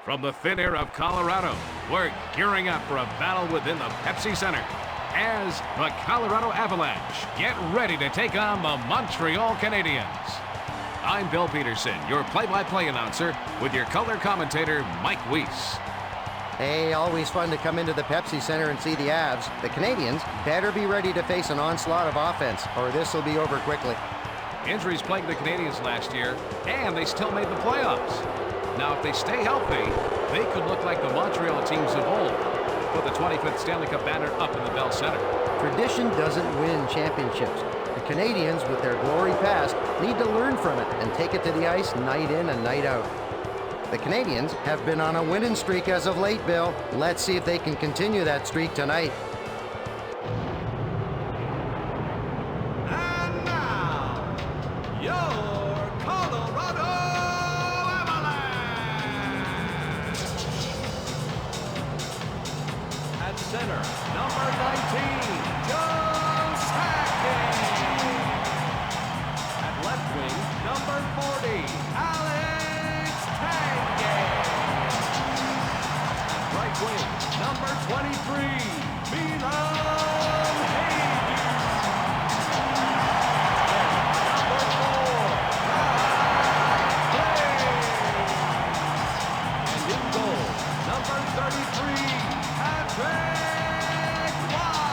From the thin air of Colorado, we're gearing up for a battle within the Pepsi Center as the Colorado Avalanche get ready to take on the Montreal Canadiens. I'm Bill Peterson, your play-by-play announcer, with your color commentator, Mike Weiss. Hey, always fun to come into the Pepsi Center and see the Avs. The Canadiens better be ready to face an onslaught of offense, or this will be over quickly. Injuries plagued the Canadiens last year, and they still made the playoffs. Now, if they stay healthy, they could look like the Montreal teams of old. Put the 25th Stanley Cup banner up in the Bell Center. Tradition doesn't win championships. The Canadiens, with their glory past, need to learn from it and take it to the ice night in and night out. The Canadiens have been on a winning streak as of late, Bill. Let's see if they can continue that streak tonight. And now, your Colorado Avalanche! At center, number 19, Joe Sakic. At left wing, number 40, Alex Tanguay. At right wing, number 23, Milan Hayes. Number 4, and in goal, number 33, Patrick Waugh.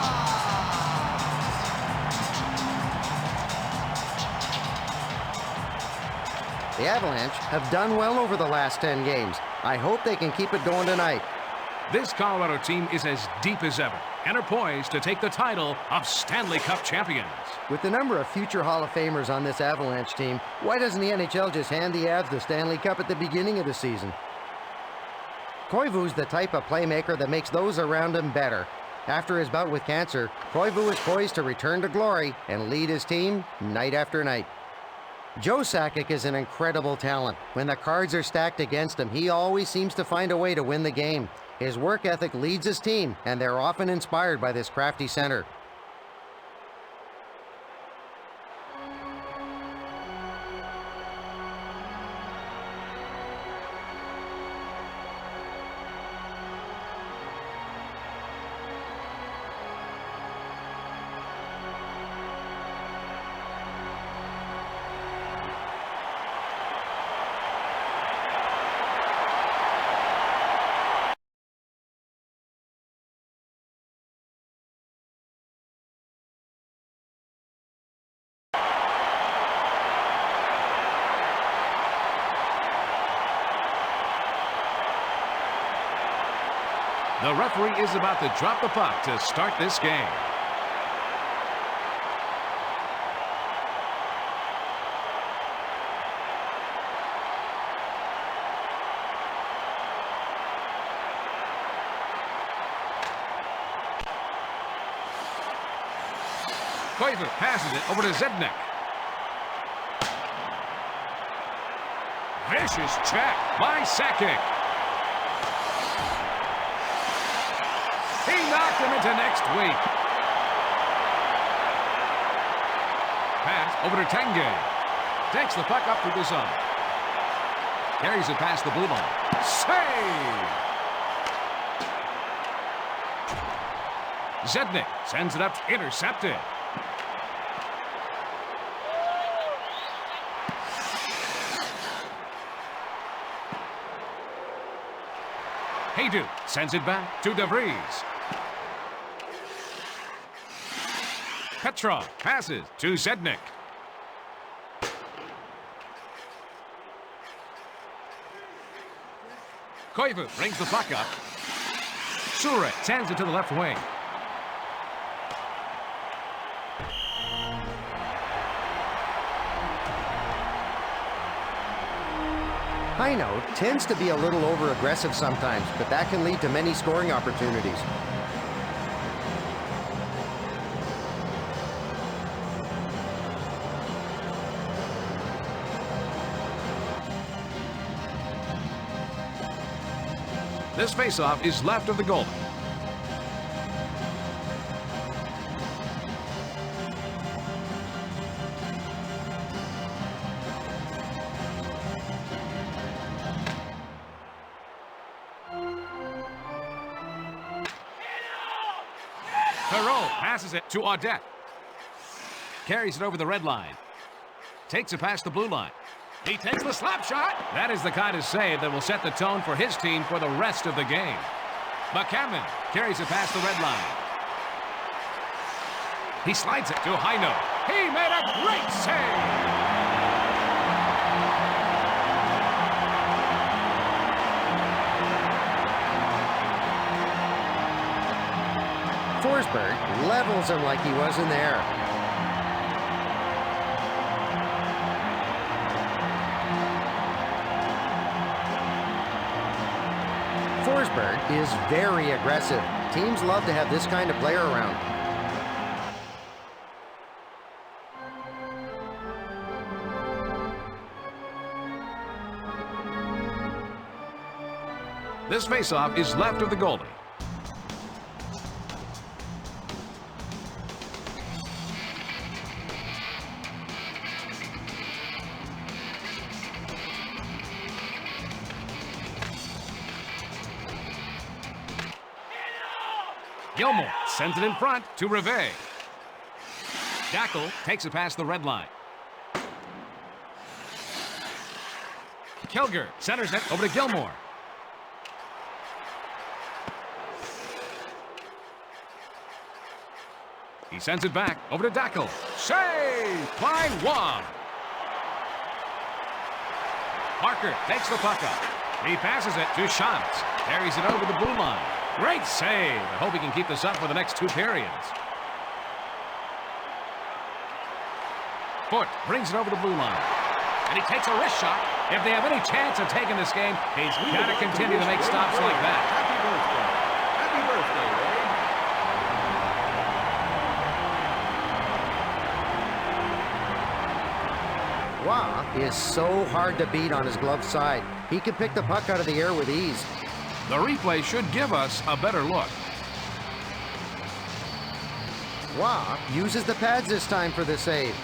The Avalanche have done well over the last 10 games. I hope they can keep it going tonight. This Colorado team is as deep as ever and are poised to take the title of Stanley Cup champions. With the number of future Hall of Famers on this Avalanche team, why doesn't the NHL just hand the Avs the Stanley Cup at the beginning of the season? Koivu's the type of playmaker that makes those around him better. After his bout with cancer, Koivu is poised to return to glory and lead his team night after night. Joe Sakic is an incredible talent. When the cards are stacked against him, he always seems to find a way to win the game. His work ethic leads his team, and they're often inspired by this crafty center. The referee is about to drop the puck to start this game. Koivu passes it over to Zednik. Vicious check by Sakic. He knocked him into next week. Pass over to Tanguay. Takes the puck up through the zone. Carries it past the blue line. Save! Zednik sends it up, intercepted. Haydu sends it back to DeVries. Petrov passes to Zednik. Koivu brings the puck up. Surek sends it to the left wing. Heino tends to be a little over-aggressive sometimes, but that can lead to many scoring opportunities. This faceoff is left of the goal. Passes it to Audette. Carries it over the red line. Takes it past the blue line. He takes the slap shot. That is the kind of save that will set the tone for his team for the rest of the game. McCammon carries it past the red line. He slides it to Heino. He made a great save. Forsberg levels him like he was in the air. Forsberg is very aggressive. Teams love to have this kind of player around. This faceoff is left of the goalie. Gilmore sends it in front to Rivet. Dackel takes it past the red line. Kilger centers it over to Gilmore. He sends it back over to Dackel. Save! Klein won. Parker takes the puck up. He passes it to Shantz. Carries it over the blue line. Great save. I hope he can keep this up for the next 2 periods. Foote brings it over the blue line. And he takes a wrist shot. If they have any chance of taking this game, he's got to continue to make stops like that. Happy birthday. Happy birthday, Ray. Waugh is so hard to beat on his glove side. He can pick the puck out of the air with ease. The replay should give us a better look. Waugh uses the pads this time for the save.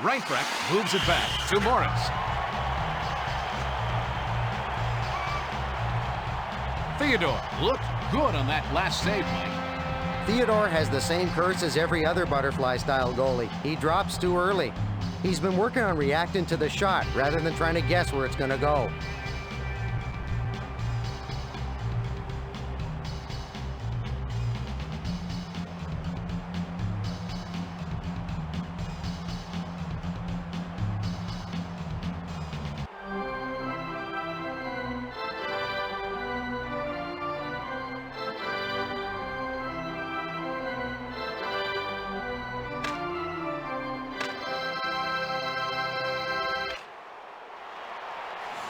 Reinfrecht moves it back to Morris. Theodore looked good on that last save, Mike. Theodore has the same curse as every other butterfly-style goalie. He drops too early. He's been working on reacting to the shot rather than trying to guess where it's going to go.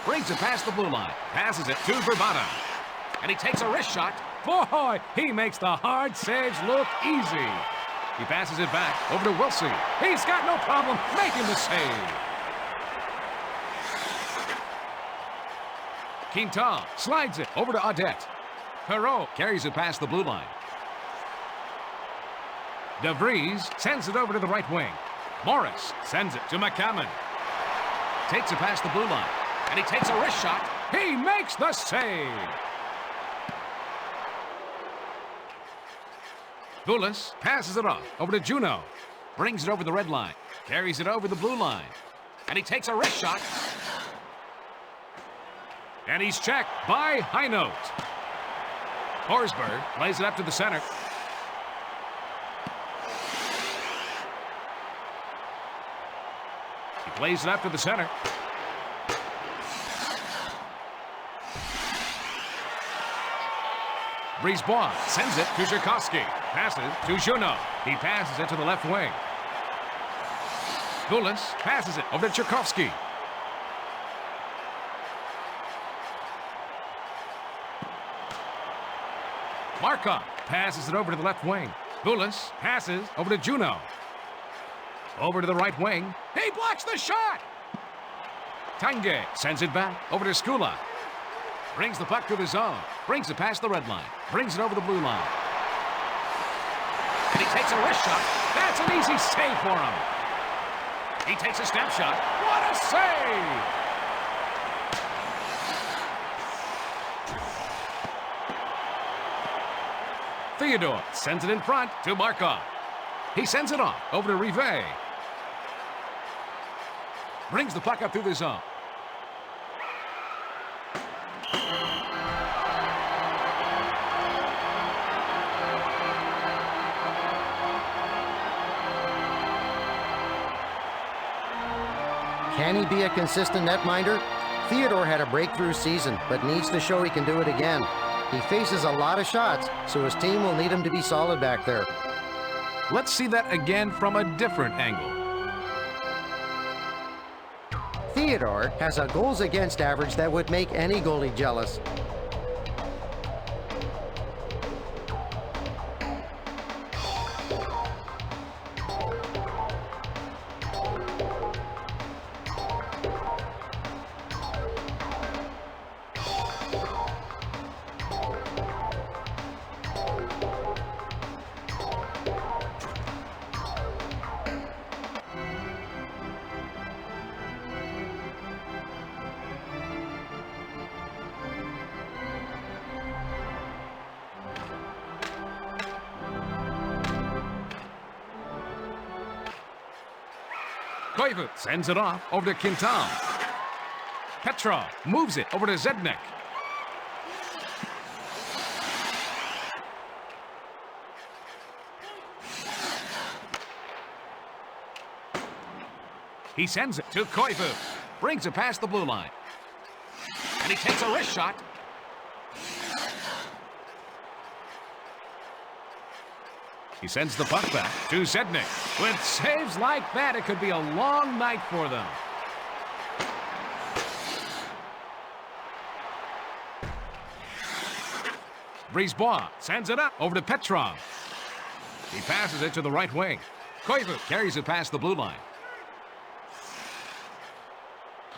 Brings it past the blue line. Passes it to Verbata. And he takes a wrist shot. Boy, he makes the hard saves look easy. He passes it back over to Wilsey. He's got no problem making the save. Quintal slides it over to Audette. Perreault carries it past the blue line. DeVries sends it over to the right wing. Morris sends it to McCammon. Takes it past the blue line. And he takes a wrist shot. He makes the save. Poulos passes it off over to Juneau. Brings it over the red line. Carries it over the blue line. And he takes a wrist shot. And he's checked by Heino. Forsberg plays it up to the center. He plays it up to the center. Brisebois sends it to Zhirkowski. Passes to Juneau. He passes it to the left wing. Gulas passes it over to Tchaikovsky. Markov passes it over to the left wing. Gulas passes over to Juno. Over to the right wing. He blocks the shot! Tange sends it back over to Skula. Brings the puck to the zone. Brings it past the red line. Brings it over the blue line. And he takes a wrist shot. That's an easy save for him. He takes a step shot. What a save! Theodore sends it in front to Markov. He sends it off over to Rive. Brings the puck up through the zone. Can he be a consistent netminder? Theodore had a breakthrough season, but needs to show he can do it again. He faces a lot of shots, so his team will need him to be solid back there. Let's see that again from a different angle. Theodore has a goals against average that would make any goalie jealous. Koivu sends it off over to Quintal. Petrov moves it over to Zednik. He sends it to Koivu. Brings it past the blue line. And he takes a wrist shot. He sends the puck back to Zednik. With saves like that, it could be a long night for them. Brisebois sends it up over to Petrov. He passes it to the right wing. Koivu carries it past the blue line.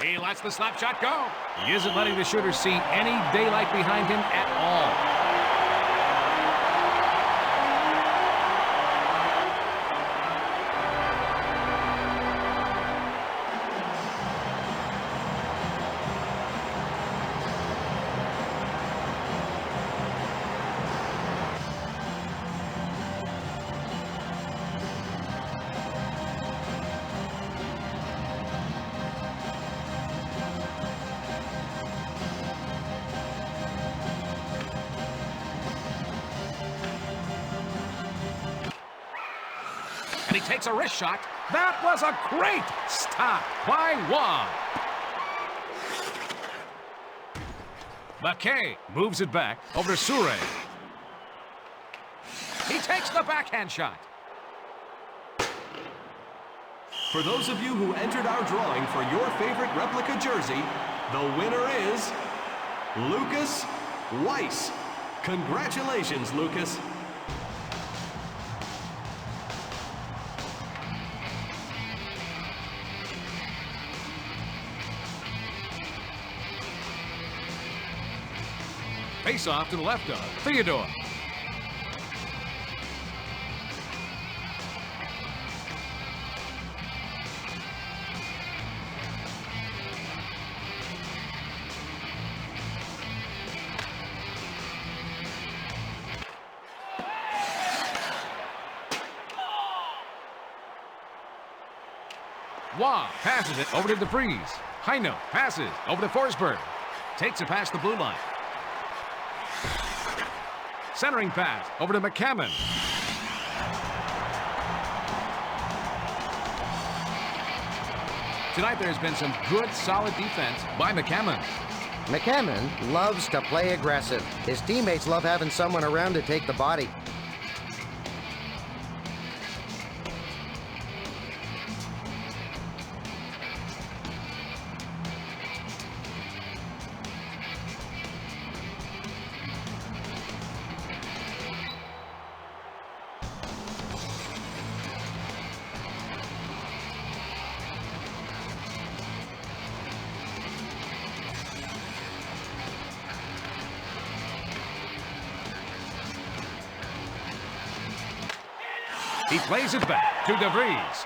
He lets the slap shot go. He isn't letting the shooter see any daylight behind him at all. And he takes a wrist shot. That was a great stop by Wong. McKay moves it back over to Sure. He takes the backhand shot. For those of you who entered our drawing for your favorite replica jersey, the winner is Lucas Weiss. Congratulations, Lucas. Face off to the left of Theodore. Wah passes it over to DeVries. Heino passes over to Forsberg. Takes it past the blue line. Centering pass over to McCammon. Tonight there's been some good, solid defense by McCammon. McCammon loves to play aggressive. His teammates love having someone around to take the body. He plays it back to DeVries.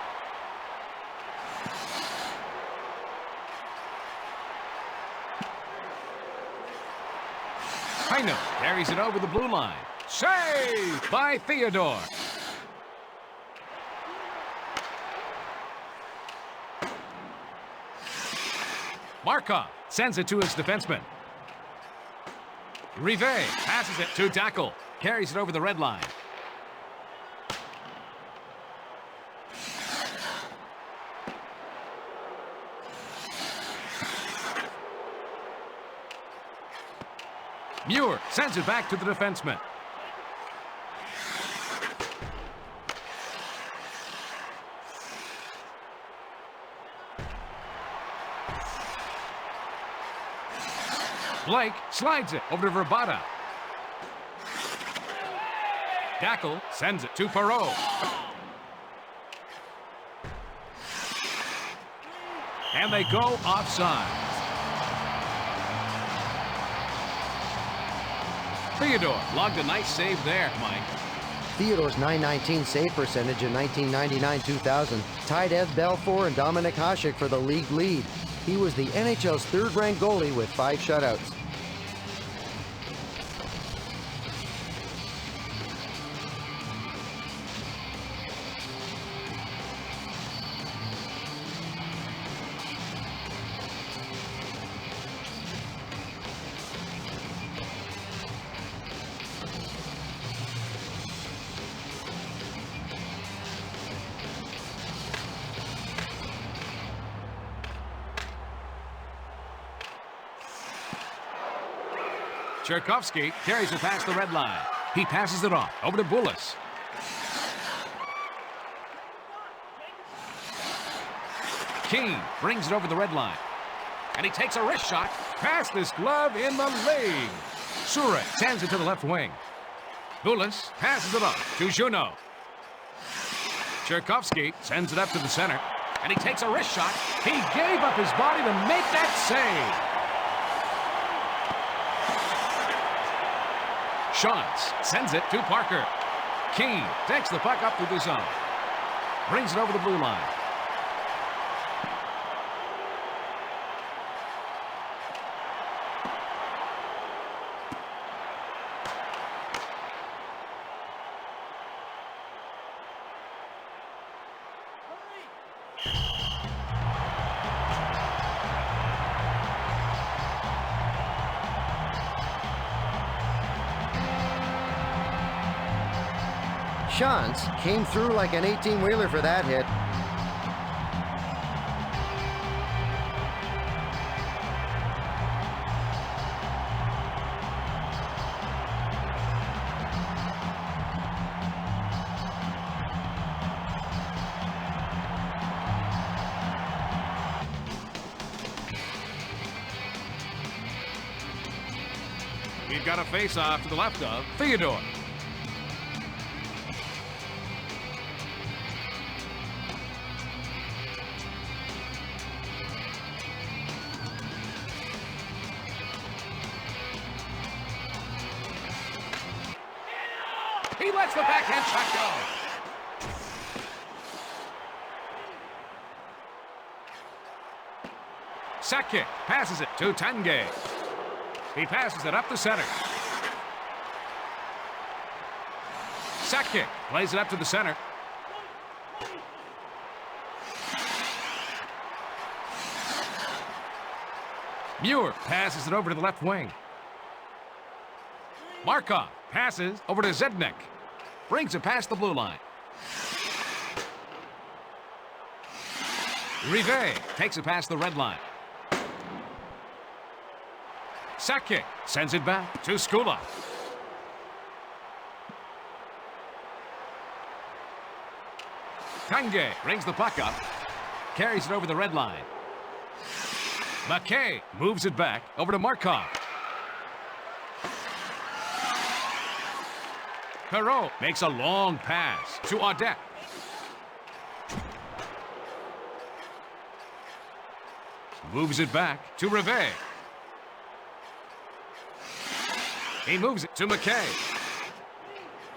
Heino carries it over the blue line. Saved by Theodore. Markov sends it to his defenseman. Rive passes it to tackle. Carries it over the red line. Muir sends it back to the defenseman. Blake slides it over to Verbata. Tackle sends it to Perreault. And they go offside. Theodore logged a nice save there, Mike. Theodore's .919 save percentage in 1999-2000 tied Ed Belfour and Dominic Hasek for the league lead. He was the NHL's third-ranked goalie with 5 shutouts. Tchaikovsky carries it past the red line. He passes it off over to Bullis. Keane brings it over the red line. And he takes a wrist shot past his glove in the lane. Surek sends it to the left wing. Bullis passes it off to Juneau. Tchaikovsky sends it up to the center. And he takes a wrist shot. He gave up his body to make that save. Shantz sends it to Parker. Keane takes the puck up through the zone. Brings it over the blue line. Shantz came through like an 18-wheeler for that hit. We've got a face-off to the left of Theodore. He lets the backhand shot go. Sakic passes it to Tanguay. He passes it up the center. Sakic plays it up to the center. Muir passes it over to the left wing. Markov passes over to Zednik. Brings it past the blue line. Rive takes it past the red line. Sakic sends it back to Skula. Tanguay brings the puck up. Carries it over the red line. McKay moves it back over to Markov. Perreault makes a long pass to Audette. Moves it back to Rive. He moves it to McKay.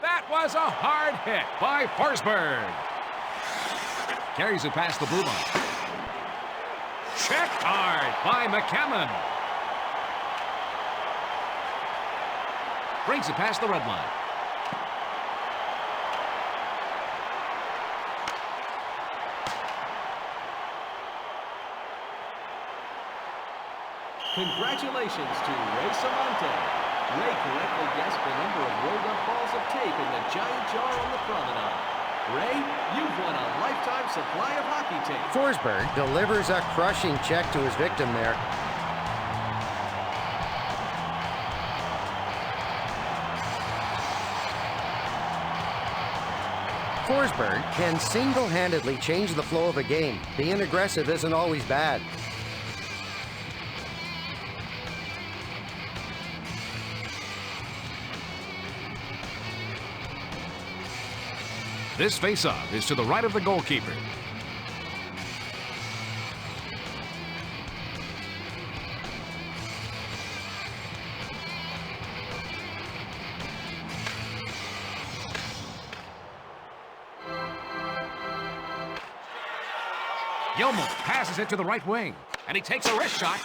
That was a hard hit by Forsberg. Carries it past the blue line. Checked hard by McCammon. Brings it past the red line. Congratulations to Ray Samonte. Ray correctly guessed the number of rolled up balls of tape in the giant jar on the promenade. Ray, you've won a lifetime supply of hockey tape. Forsberg delivers a crushing check to his victim there. Forsberg can single-handedly change the flow of a game. Being aggressive isn't always bad. This faceoff is to the right of the goalkeeper. Gilmore passes it to the right wing, and he takes a wrist shot.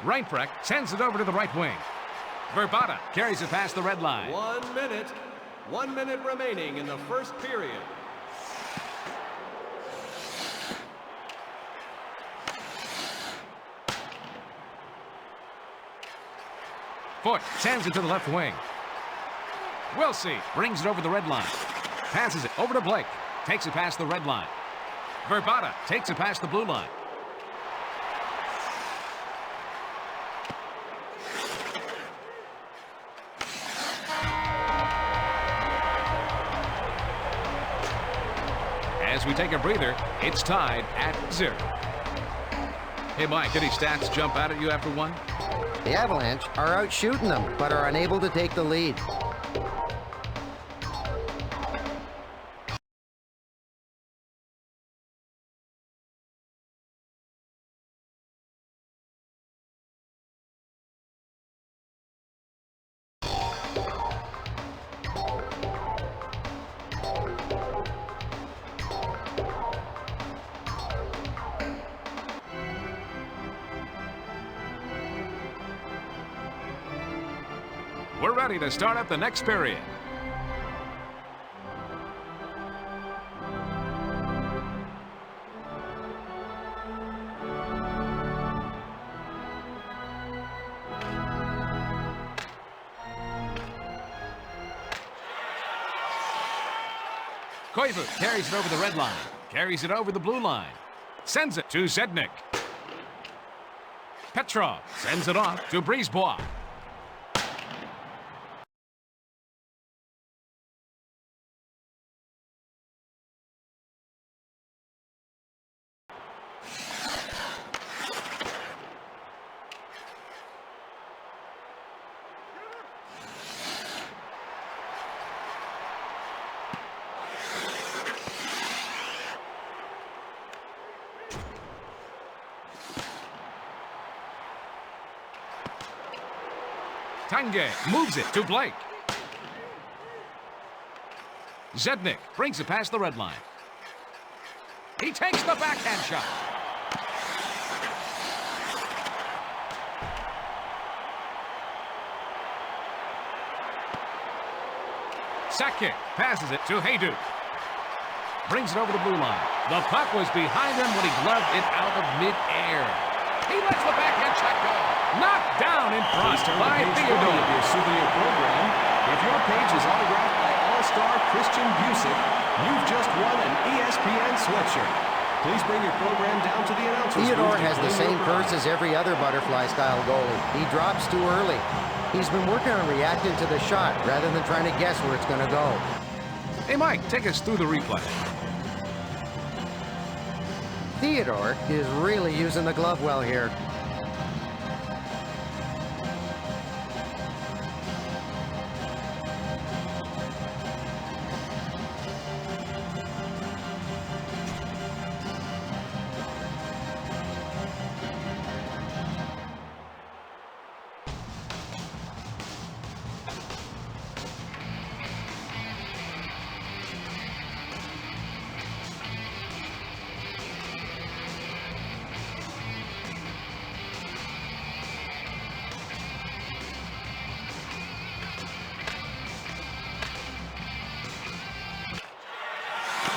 Reinfrecht sends it over to the right wing. Verbata carries it past the red line. 1 minute. 1 minute remaining in the first period. Foot sends it to the left wing. Wilsey brings it over the red line. Passes it over to Blake. Takes it past the red line. Verbata takes it past the blue line. As we take a breather, it's tied at 0. Hey, Mike, any stats jump out at you after one? The Avalanche are out shooting them, but are unable to take the lead. We're ready to start up the next period. Koivu carries it over the red line, carries it over the blue line, sends it to Zednik. Petrov sends it off to Brisebois. Tange moves it to Blake. Zednik brings it past the red line. He takes the backhand shot. Sakic passes it to Hayduk. Brings it over the blue line. The puck was behind him when he gloved it out of midair. He lets the backhand shot go. Knocked down in front by Theodore. Of your souvenir program. If your page is autographed by All-Star Christian Busick, you've just won an ESPN sweatshirt. Please bring your program down to the announcers. Theodore has the same curse as every other butterfly-style goalie. He drops too early. He's been working on reacting to the shot rather than trying to guess where it's going to go. Hey, Mike, take us through the replay. Theodore is really using the glove well here.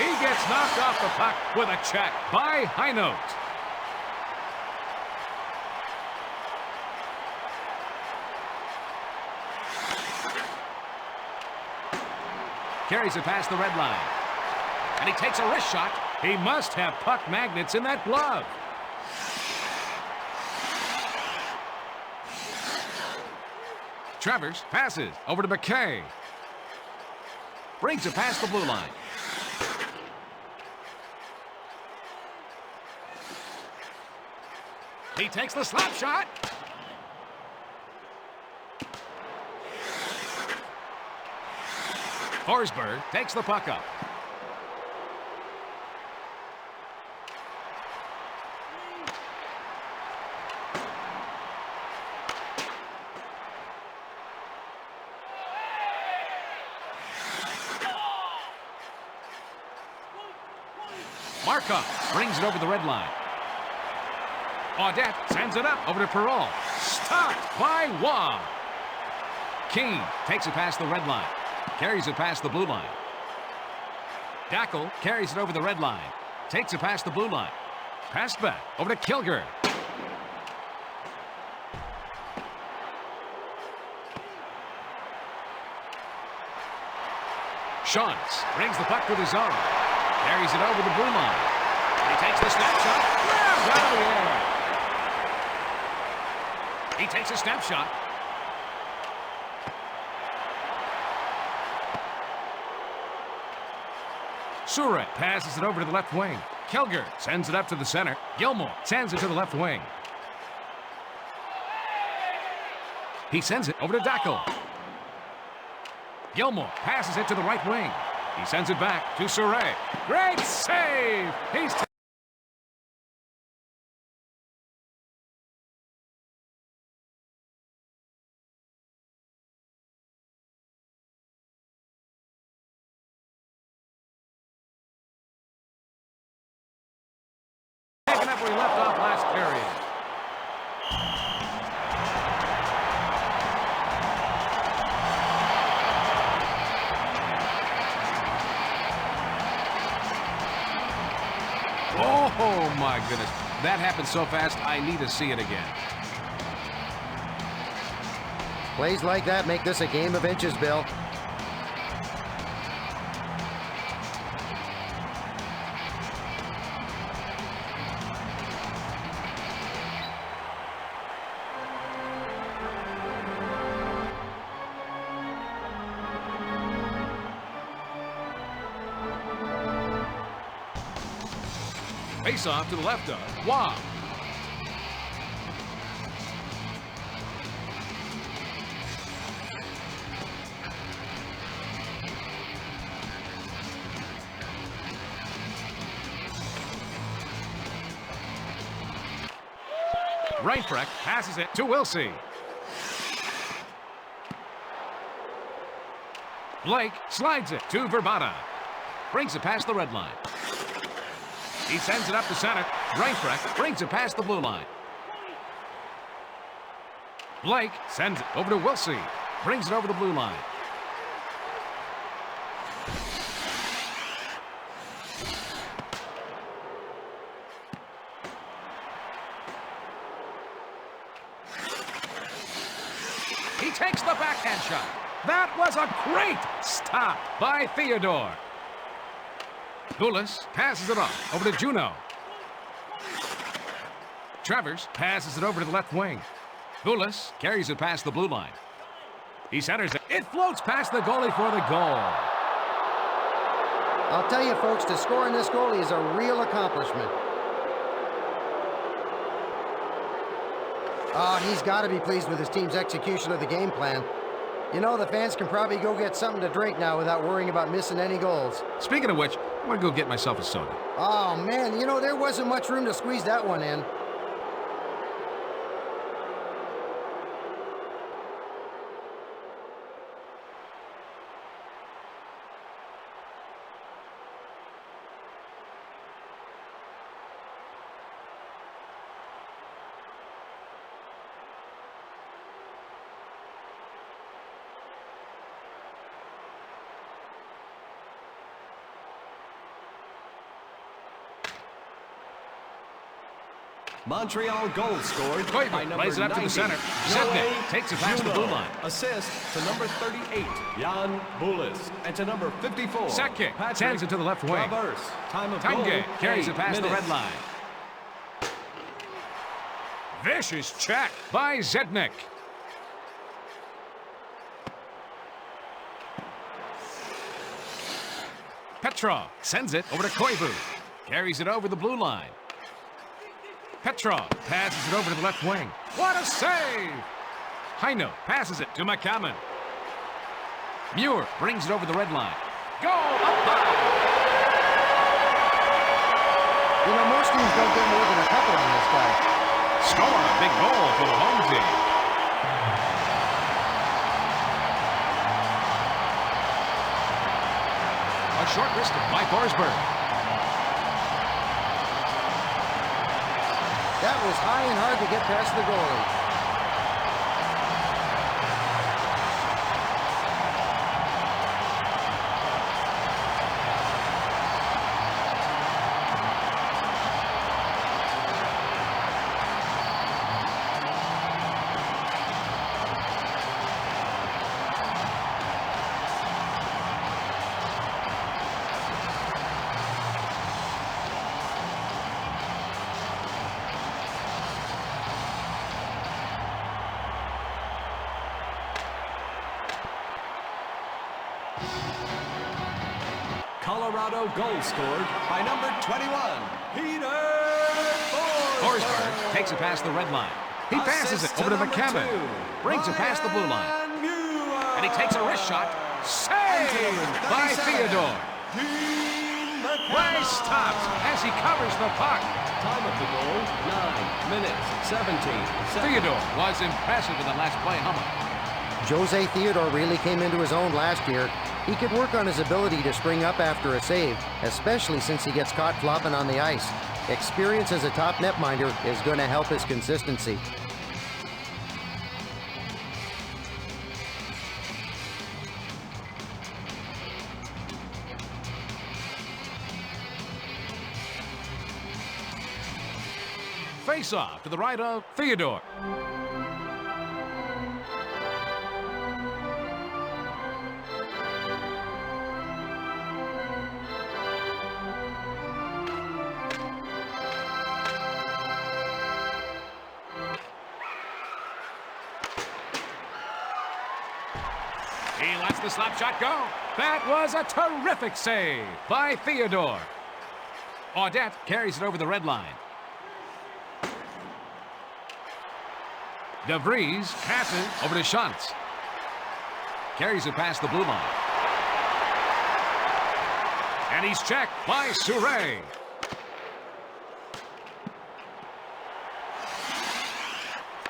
He gets knocked off the puck with a check by Hinote. Carries it past the red line. And he takes a wrist shot. He must have puck magnets in that glove. Travers passes over to McKay. Brings it past the blue line. He takes the slap shot. Forsberg takes the puck up. Markov brings it over the red line. Audette sends it up over to Perreault. Stopped by Waugh. Keane takes it past the red line. Carries it past the blue line. Dackel carries it over the red line. Takes it past the blue line. Passed back over to Kilger. Shantz brings the puck to the zone. Carries it over the blue line. He takes the snapshot. Grabbed out of the air. He takes a snapshot. Surek passes it over to the left wing. Kilger sends it up to the center. Gilmore sends it to the left wing. He sends it over to Dackel. Gilmore passes it to the right wing. He sends it back to Surek. Great save! He's taken up where he left off last period. Oh, my goodness. That happened so fast, I need to see it again. Plays like that make this a game of inches, Bill. Face off to the left of Waugh. Reinfrecht passes it to Wilsey. Blake slides it to Verbata. Brings it past the red line. He sends it up the center. Reinfrecht brings it past the blue line. Blake sends it over to Wilsey. Brings it over the blue line. He takes the backhand shot. That was a great stop by Theodore. Goulas passes it off over to Juneau. Travers passes it over to the left wing. Goulas carries it past the blue line. He centers it. It floats past the goalie for the goal. I'll tell you, folks, to score in this goalie is a real accomplishment. Oh, he's got to be pleased with his team's execution of the game plan. You know, the fans can probably go get something to drink now without worrying about missing any goals. Speaking of which, I'm going to go get myself a soda. Oh, man, you know, there wasn't much room to squeeze that one in. Montreal goal scored by Koivu number plays it up 90, to the center. Joey Zednik takes it past the blue Juno. line. Assist to number 38, Jan Bulis. And to number 54, Sakic Patrick sends it to the left wing. Traverse. Time of Tange goal, carries 8 it past minutes. the red line. Vicious check by Zednik. Petrov sends it over to Koivu. Carries it over the blue line. Petrov passes it over to the left wing. What a save! Heino passes it to McCammon. Muir brings it over the red line. Goal up high! You know, most teams don't get more than a couple on this guy. Score a big goal for the home team. A short wristed by Forsberg. That was high and hard to get past the goalie. Colorado goal scored by number 21, Peter Forsberg takes it past the red line. He passes it over to McCammon. Brings it past the blue line. And he takes a wrist shot. Saved by Theodore. Play stops as he covers the puck. Time of the goal, 9 minutes, 17 seconds. Theodore was impressive in the last play, Hummer. Jose Theodore really came into his own last year. He could work on his ability to spring up after a save, especially since he gets caught flopping on the ice. Experience as a top netminder is going to help his consistency. Face off to the right of Theodore. He lets the slap shot go. That was a terrific save by Theodore. Audette carries it over the red line. DeVries passes over to Schantz. Carries it past the blue line. And he's checked by Souray.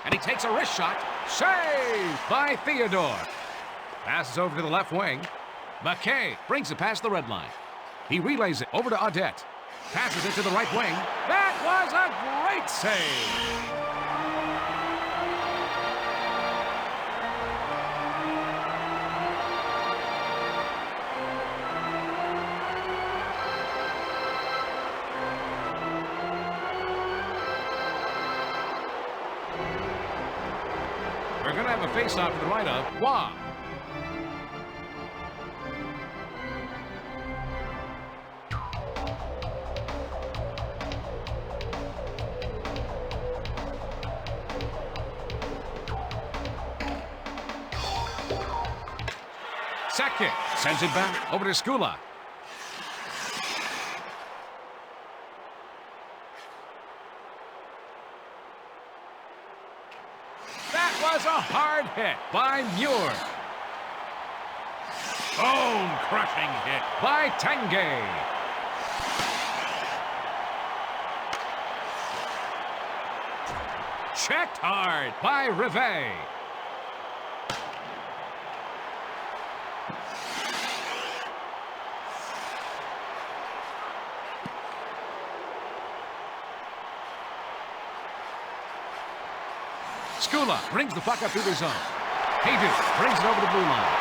And he takes a wrist shot. Saved by Theodore. Passes over to the left wing. McKay brings it past the red line. He relays it over to Audette. Passes it to the right wing. That was a great save. We're going to have a face-off to the right of Wah. Sakic sends it back over to Skula. That was a hard hit by Muir. Bone-crushing hit by Tanguay. Checked hard by Rivet. Skula brings the puck up through the zone. Haydu brings it over the blue line.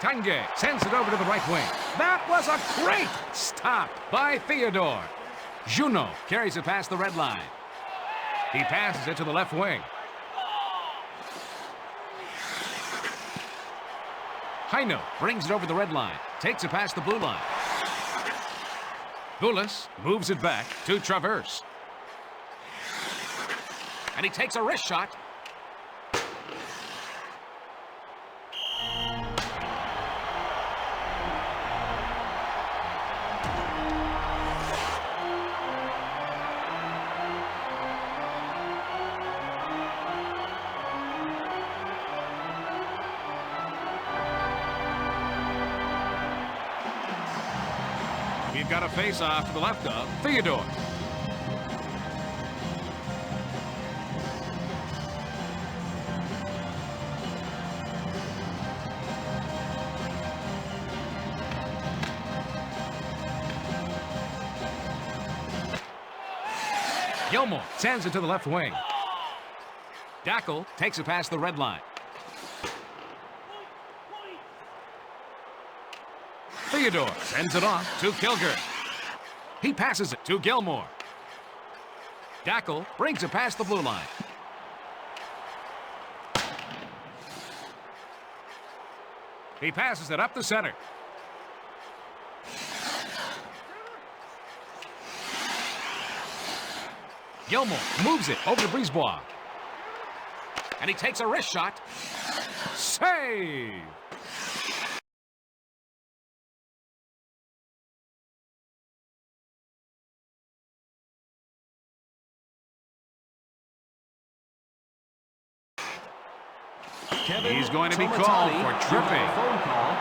Tange sends it over to the right wing. That was a great stop by Theodore. Juno carries it past the red line. He passes it to the left wing. Heino brings it over the red line. Takes it past the blue line. Boulis moves it back to Traverse. And he takes a wrist shot. We've got a face-off to the left of Theodore. Gilmore sends it to the left wing. Dackel takes it past the red line. Theodore sends it off to Kilger. He passes it to Gilmore. Dackel brings it past the blue line. He passes it up the center. Gilmore moves it over to Brisebois. And he takes a wrist shot. Save! He's going to be called for tripping. Phone call.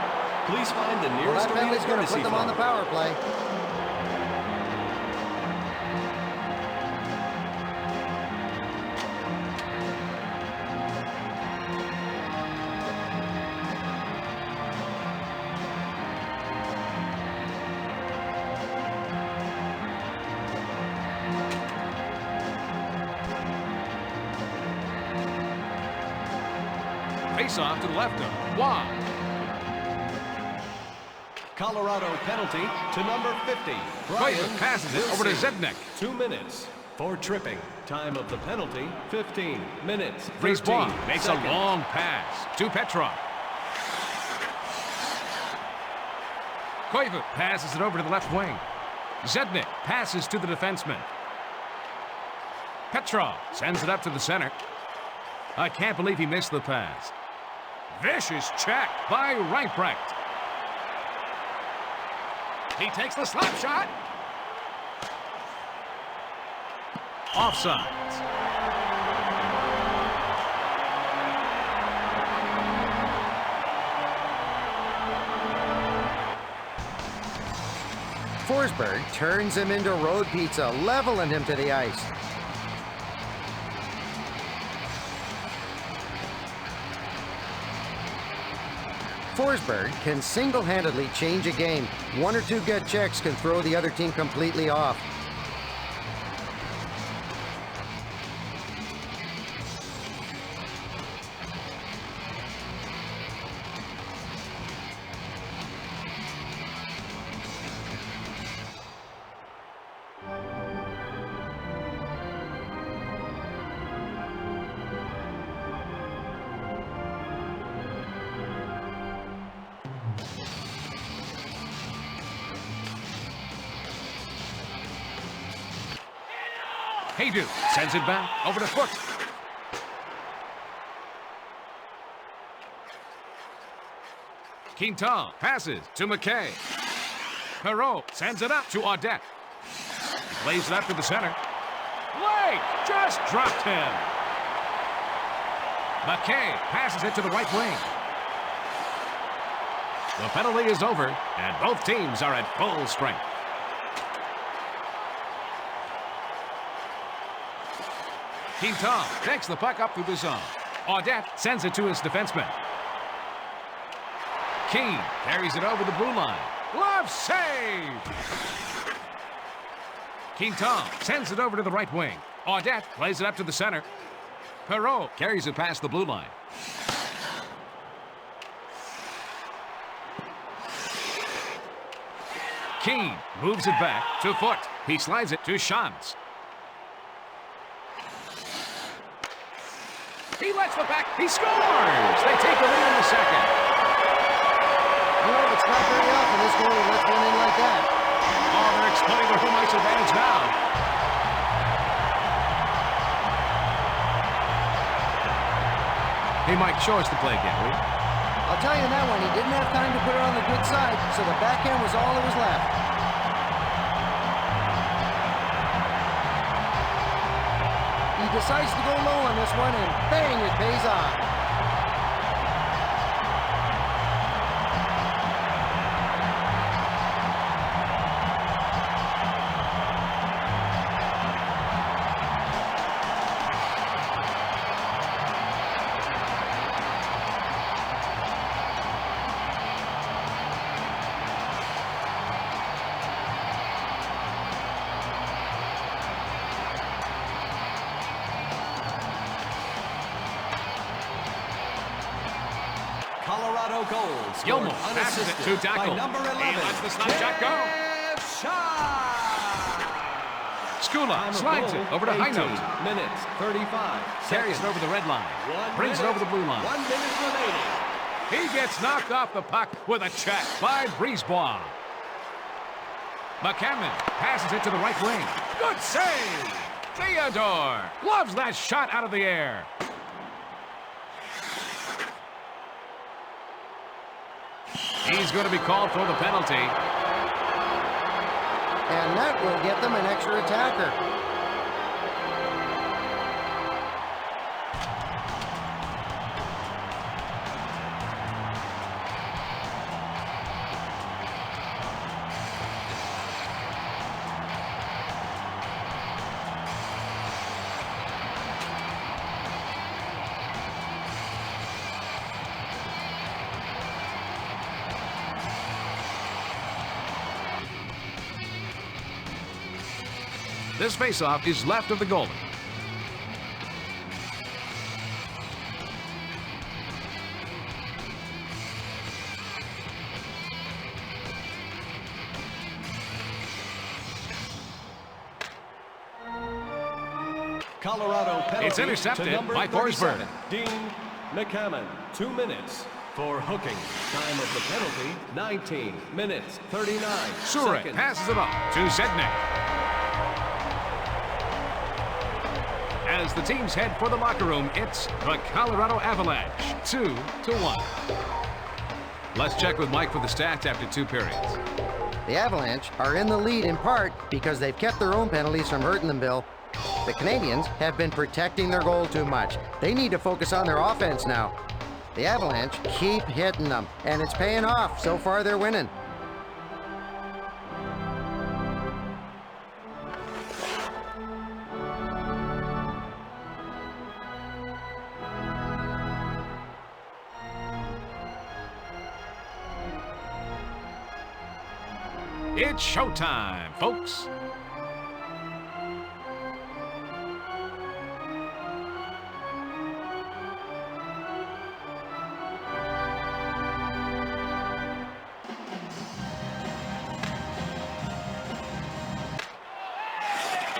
Please find the Well, nearest that penalty's going to courtesy put them on the phone. power play. Face off to the left of Juan. Colorado penalty to number 50. Koivu passes it over to Zednik. 2 minutes for tripping. Time of the penalty, 15 minutes. Brisebois 13 makes seconds. a long pass to Petrov. Koivu passes it over to the left wing. Zednik passes to the defenseman. Petrov sends it up to the center. I can't believe he missed the pass. Vicious check by Reinprecht. He takes the slap shot. Offside. Forsberg turns him into road pizza, leveling him to the ice. Forsberg can single-handedly change a game. One or two good checks can throw the other team completely off. Haydu sends it back over to Foot. Quintal passes to McKay. Perreault sends it up to Audette. He plays it up to the center. Blake just dropped him. McKay passes it to the right wing. The penalty is over, and both teams are at full strength. Quintal takes the puck up through the zone. Audette sends it to his defenseman. Keane carries it over the blue line. Glove save! Quintal sends it over to the right wing. Audette plays it up to the center. Perreault carries it past the blue line. Keane moves it back to Foot. He slides it to Shantz. He lets the back. He scores! They take the lead in the second. You know, it's not very often this goalie lets one in like that. Oh, they're exploiting their home ice advantage now. Hey, Mike, show us the play again, will you? I'll tell you in that one, he didn't have time to put it on the good side, so the backhand was all that was left. He decides to go low on this one, and bang, it pays off. Colorado goal scored Gilmore passes it to by Dackel. number 11. He lets the snapshot go. Skula slides it over to Heinold. Minutes, 35. Carries it over the red line. Brings it over the blue line. 1 minute remaining. He gets knocked off the puck with a check by Brisebois. McCammon passes it to the right wing. Good save! Theodore loves that shot out of the air. He's going to be called for the penalty. And that will get them an extra attacker. This faceoff is left of the goalie. Colorado penalty. It's intercepted to number by Forsberg. 37, Dean McCammon. 2 minutes for hooking. Time of the penalty, 19 minutes, 39 Surek seconds. passes it off to Zednik. As the teams head for the locker room, it's the Colorado Avalanche, 2-1. Let's check with Mike for the stats after 2 periods. The Avalanche are in the lead in part because they've kept their own penalties from hurting them, Bill. The Canadiens have been protecting their goal too much. They need to focus on their offense now. The Avalanche keep hitting them, and it's paying off. So far, they're winning. It's showtime, folks.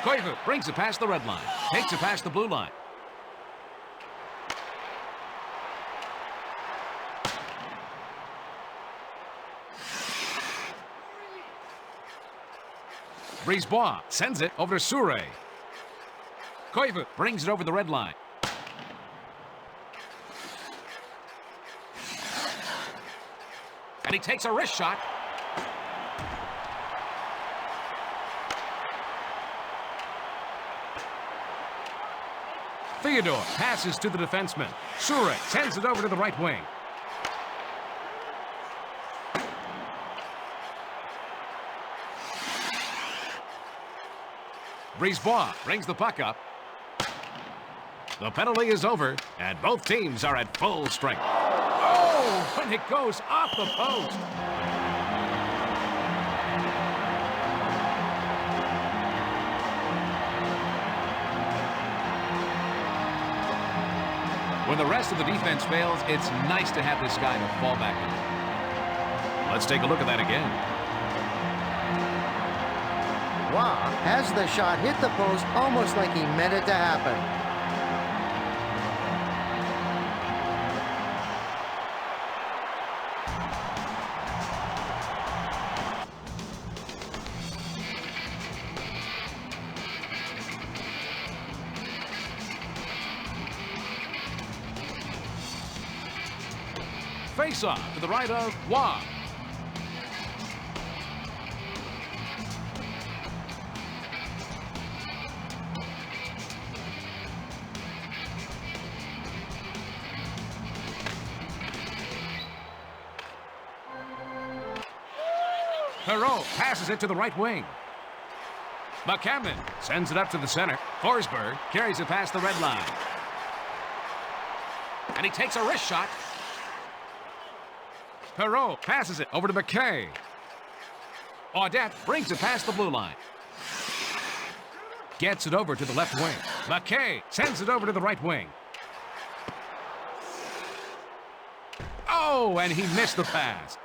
Koivu brings it past the red line, takes it past the blue line. Brisebois sends it over to Surek. Koivu brings it over the red line. And he takes a wrist shot. Theodore passes to the defenseman. Surek sends it over to the right wing. Brisebois brings the puck up. The penalty is over, and both teams are at full strength. Oh, and it goes off the post. When the rest of the defense fails, it's nice to have this guy to fall back on. Let's take a look at that again. Waugh has the shot hit the post almost like he meant it to happen. Face-off to the right of Waugh. Perreault passes it to the right wing. McCammon sends it up to the center. Forsberg carries it past the red line. And he takes a wrist shot. Perreault passes it over to McKay. Audette brings it past the blue line. Gets it over to the left wing. McKay sends it over to the right wing. Oh, and he missed the pass.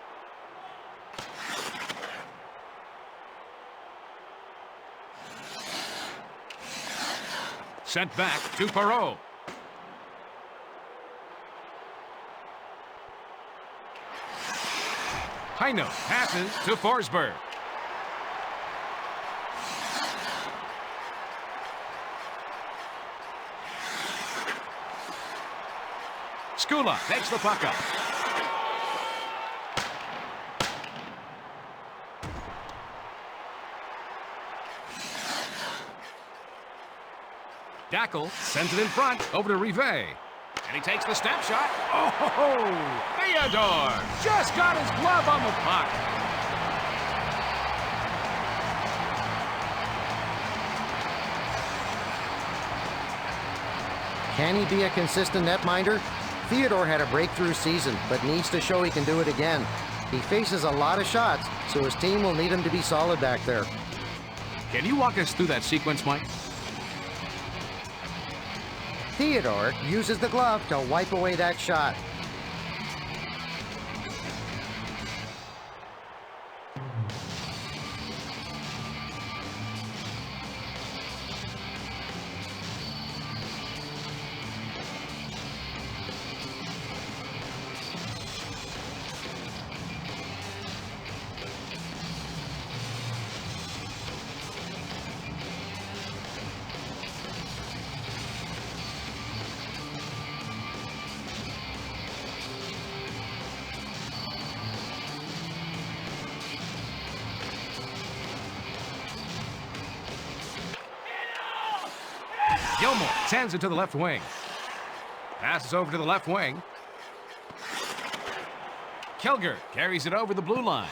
Sent back to Perreault. Heino passes to Forsberg. Skula takes the puck up. Dackel sends it in front over to Rive. And he takes the step shot. Oh, Theodore just got his glove on the puck. Can he be a consistent netminder? Theodore had a breakthrough season, but needs to show he can do it again. He faces a lot of shots, so his team will need him to be solid back there. Can you walk us through that sequence, Mike? Theodore uses the glove to wipe away that shot. Gilmore sends it to the left wing. Passes over to the left wing. Kilger carries it over the blue line.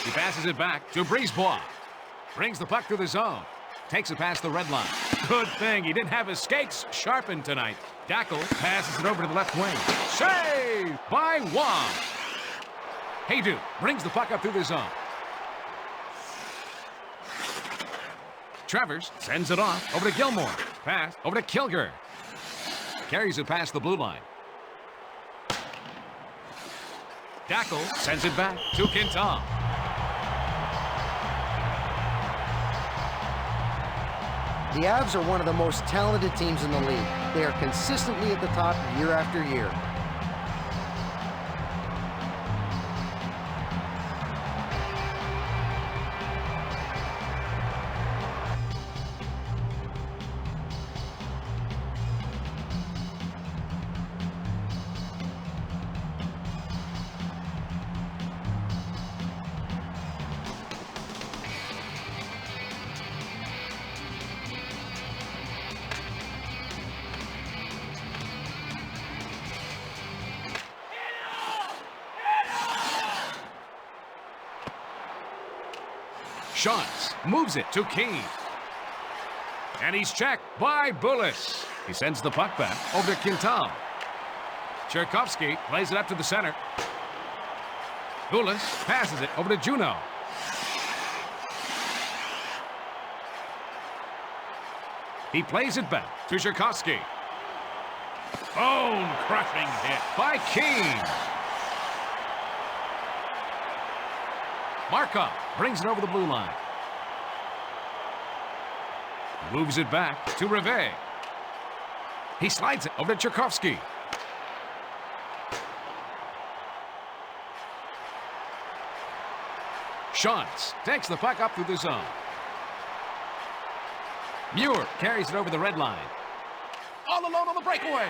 He passes it back to Brisebois. Brings the puck through the zone. Takes it past the red line. Good thing he didn't have his skates sharpened tonight. Dackel passes it over to the left wing. Save by Waugh. Haydu brings the puck up through the zone. Travers sends it off over to Gilmore. Pass over to Kilger. Carries it past the blue line. Dackel sends it back to Quintal. The Avs are one of the most talented teams in the league. They are consistently at the top year after year. Shots, moves it to Keane. And he's checked by Bullis. He sends the puck back over to Quintal. Tchaikovsky plays it up to the center. Bullis passes it over to Juno. He plays it back to Tchaikovsky. Bone-crushing hit by Keane. Markov brings it over the blue line. Moves it back to Rivet. He slides it over to Tchaikovsky. Shantz takes the puck up through the zone. Muir carries it over the red line. All alone on the breakaway.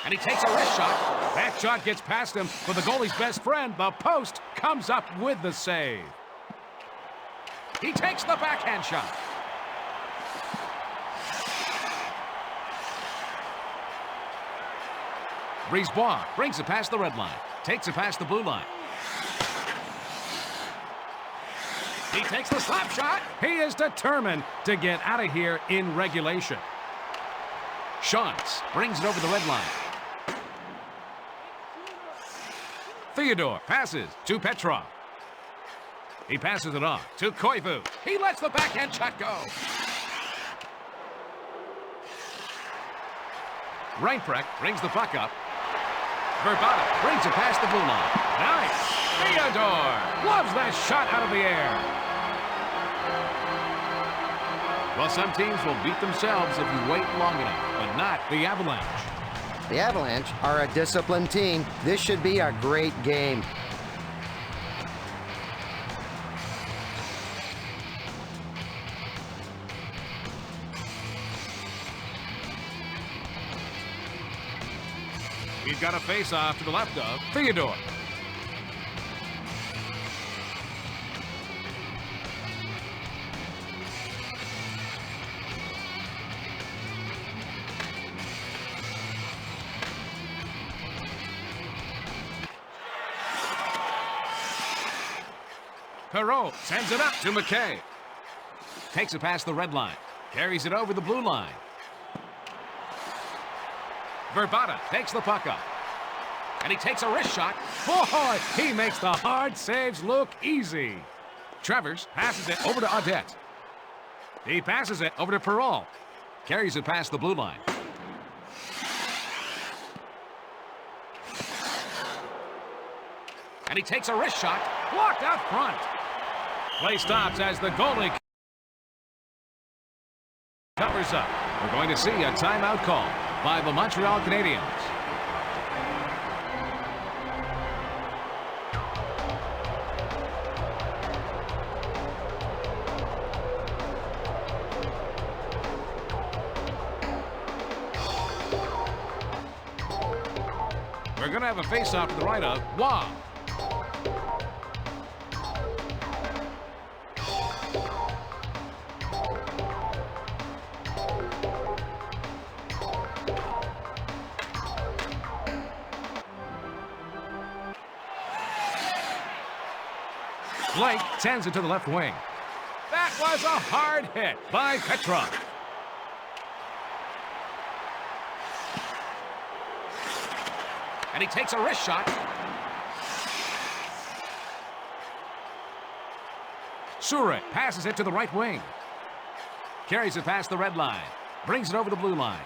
And he takes a wrist shot. That shot gets past him, but the goalie's best friend, the post, comes up with the save. He takes the backhand shot. Brisebois brings it past the red line. Takes it past the blue line. He takes the slap shot. He is determined to get out of here in regulation. Shantz brings it over the red line. Theodore passes to Petrov. He passes it off to Koivu. He lets the backhand shot go. Reinprecht brings the puck up. Verbata brings it past the blue line. Nice. Theodore loves that shot out of the air. Well, some teams will beat themselves if you wait long enough, but not the Avalanche. The Avalanche are a disciplined team. This should be a great game. He's got a face-off to the left of Theodore. Perreault sends it up to McKay. Takes it past the red line. Carries it over the blue line. Verbata takes the puck up. And he takes a wrist shot. Boy, he makes the hard saves look easy. Travers passes it over to Audette. He passes it over to Perreault. Carries it past the blue line. And he takes a wrist shot. Blocked out front. Play stops as the goalie covers up. We're going to see a timeout call by the Montreal Canadiens. We're going to have a face-off to the right of Wow. Blake sends it to the left wing. That was a hard hit by Petrov. And he takes a wrist shot. Surek passes it to the right wing. Carries it past the red line. Brings it over the blue line.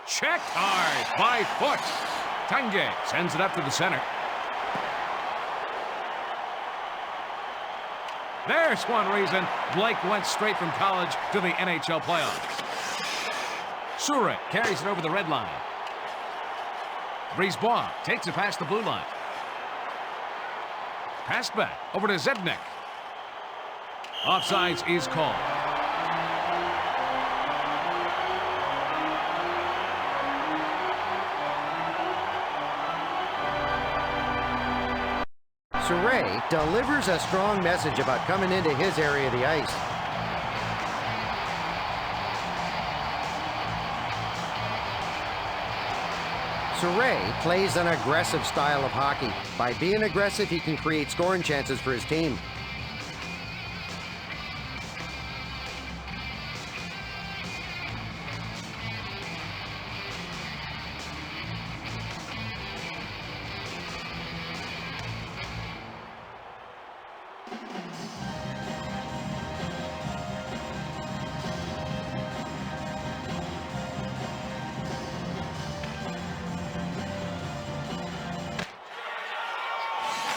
Checked hard by Foot. Tanguay sends it up to the center. There's one reason Blake went straight from college to the NHL playoffs. Surek carries it over the red line. Brisebois takes it past the blue line. Pass back over to Zednik. Offsides is called. Surrey delivers a strong message about coming into his area of the ice. Surrey plays an aggressive style of hockey. By being aggressive, he can create scoring chances for his team.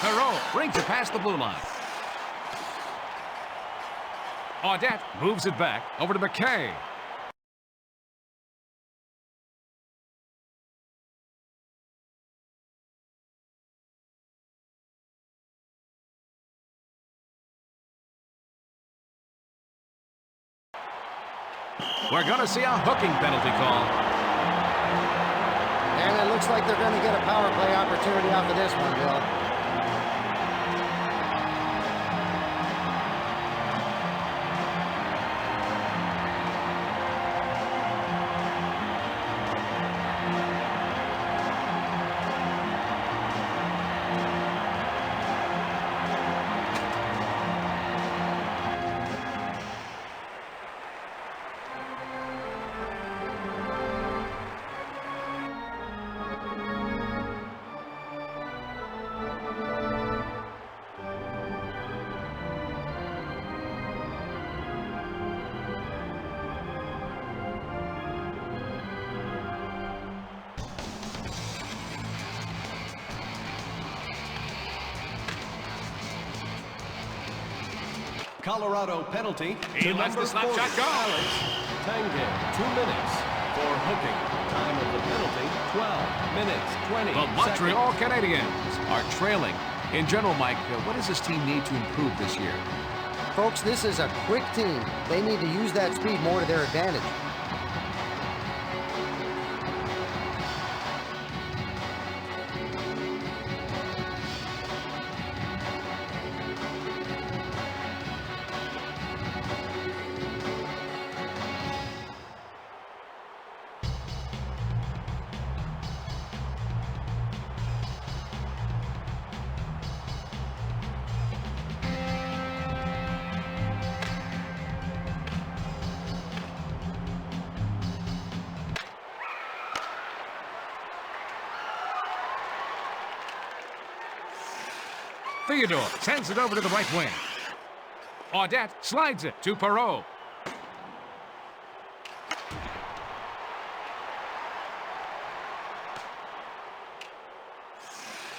Perreault brings it past the blue line. Audette moves it back over to McKay. We're going to see a hooking penalty call. And it looks like they're going to get a power play opportunity off of this one, Bill. Colorado penalty. He to lets number the slap 40, shot go. Alex Tangen, 2 minutes for hooking. Time of the penalty, 12 minutes, 20 The Montreal seconds. Canadiens are trailing. In general, Mike, what does this team need to improve this year? Folks, this is a quick team. They need to use that speed more to their advantage. Theodore sends it over to the right wing. Audette slides it to Perreault.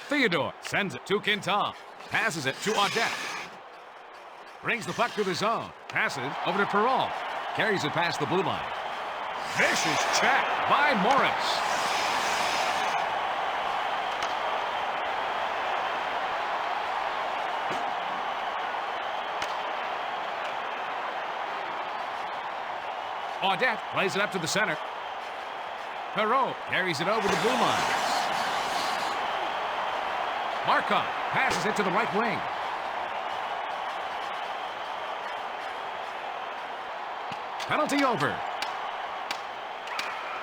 Theodore sends it to Quintal. Passes it to Audette. Brings the puck through the zone. Passes over to Perreault. Carries it past the blue line. Vicious check by Morris. Audette plays it up to the center. Perreault carries it over the blue line. Markov passes it to the right wing. Penalty over.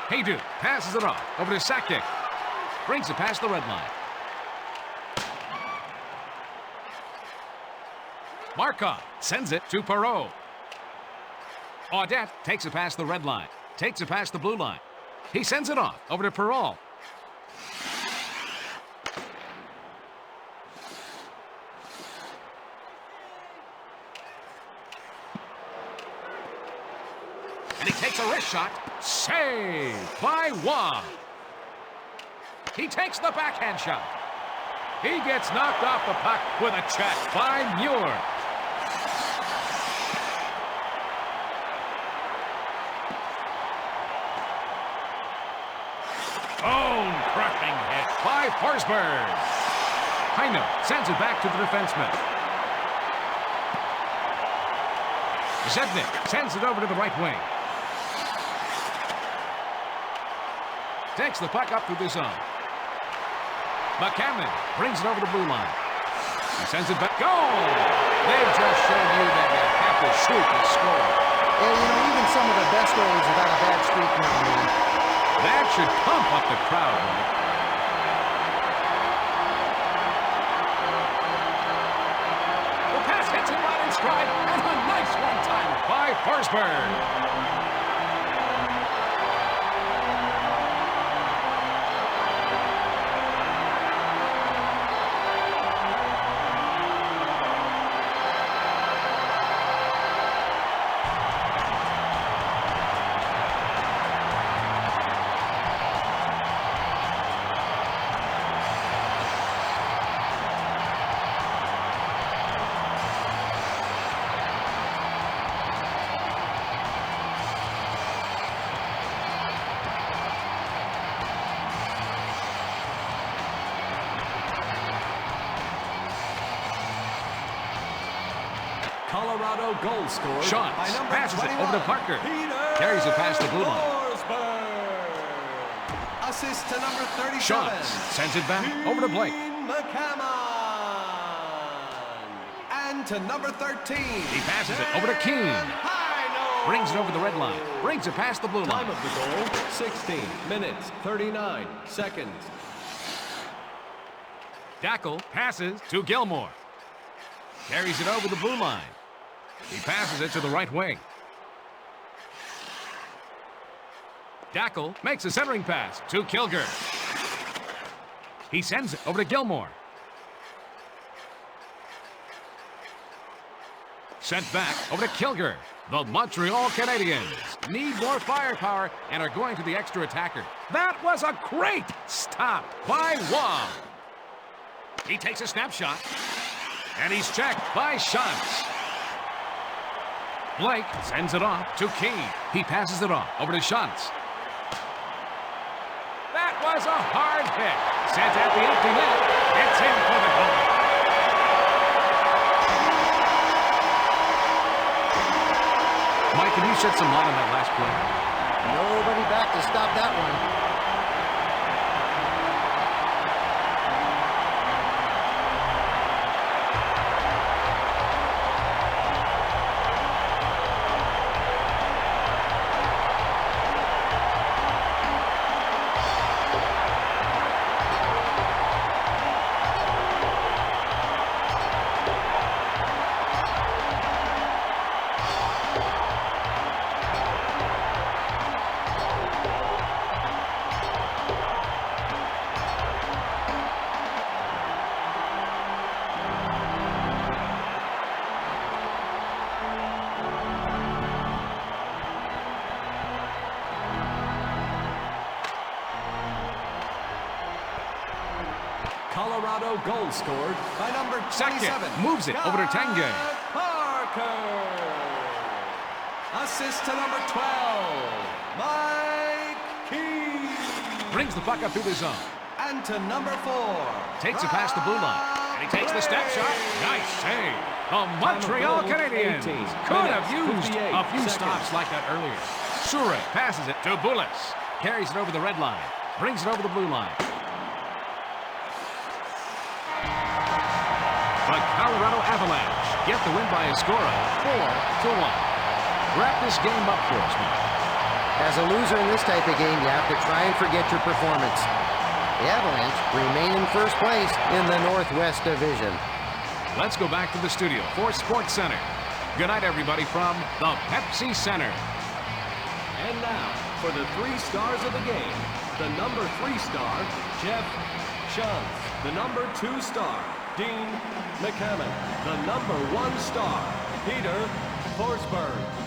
Haydu passes it off over to Sakic. Brings it past the red line. Markov sends it to Perreault. Audette takes it past the red line. Takes it past the blue line. He sends it off over to Perreault. And he takes a wrist shot. Saved by Waugh. He takes the backhand shot. He gets knocked off the puck with a check by Muir. Bone-crushing hit by Forsberg. Heino sends it back to the defenseman. Zednik sends it over to the right wing. Takes the puck up through the zone. McCammon brings it over the blue line. He sends it back. Goal! They've just shown you that you have to shoot to score. And, you know, even some of the best goalies have had a bad streak now and then. That should pump up the crowd, Mike. The pass hits him right in stride, and a nice one-timer by Forsberg. Colorado goal scored Shots. by number Passes 21. it over to Parker. Peter Carries it past the blue line. Forsberg. Assist to number 37. Shots. Sends it back over to Blake. McCammon. And to number 13. He passes it over to Keane. Brings it over the red line. Brings it past the blue line. Time of the goal, 16 minutes, 39 seconds. Dackle passes to Gilmore. Carries it over the blue line. He passes it to the right wing. Dackle makes a centering pass to Kilger. He sends it over to Gilmore. Sent back over to Kilger. The Montreal Canadiens need more firepower and are going to the extra attacker. That was a great stop by Wong. He takes a snapshot, and he's checked by Shantz. Blake sends it off to Keane. He passes it off over to Shantz. That was a hard hit. Sent at the empty net. It's in for the goal. Mike, can you shed some light on that last play? Nobody back to stop that one. Colorado goal scored by number 27. Second, moves it over to Tanguay. Parker. Assist to number 12, Mike Keane. Brings the puck up through the zone. And to number 4. Takes it past the blue line. And he takes the step shot. Nice save. The Montreal goal, Canadiens 18 could have minutes, used 58 a few seconds. stops like that earlier. Sure passes it to Bullis. Carries it over the red line. Brings it over the blue line. The Colorado Avalanche get the win by a score of 4-1. Wrap this game up for us, Mike. As a loser in this type of game, you have to try and forget your performance. The Avalanche remain in first place in the Northwest Division. Let's go back to the studio for Sports Center. Good night, everybody, from the Pepsi Center. And now, for the 3 stars of the game, the number 3 star, Jeff Shantz. The number 2 star, Dean McCammon. The number 1 star, Peter Forsberg.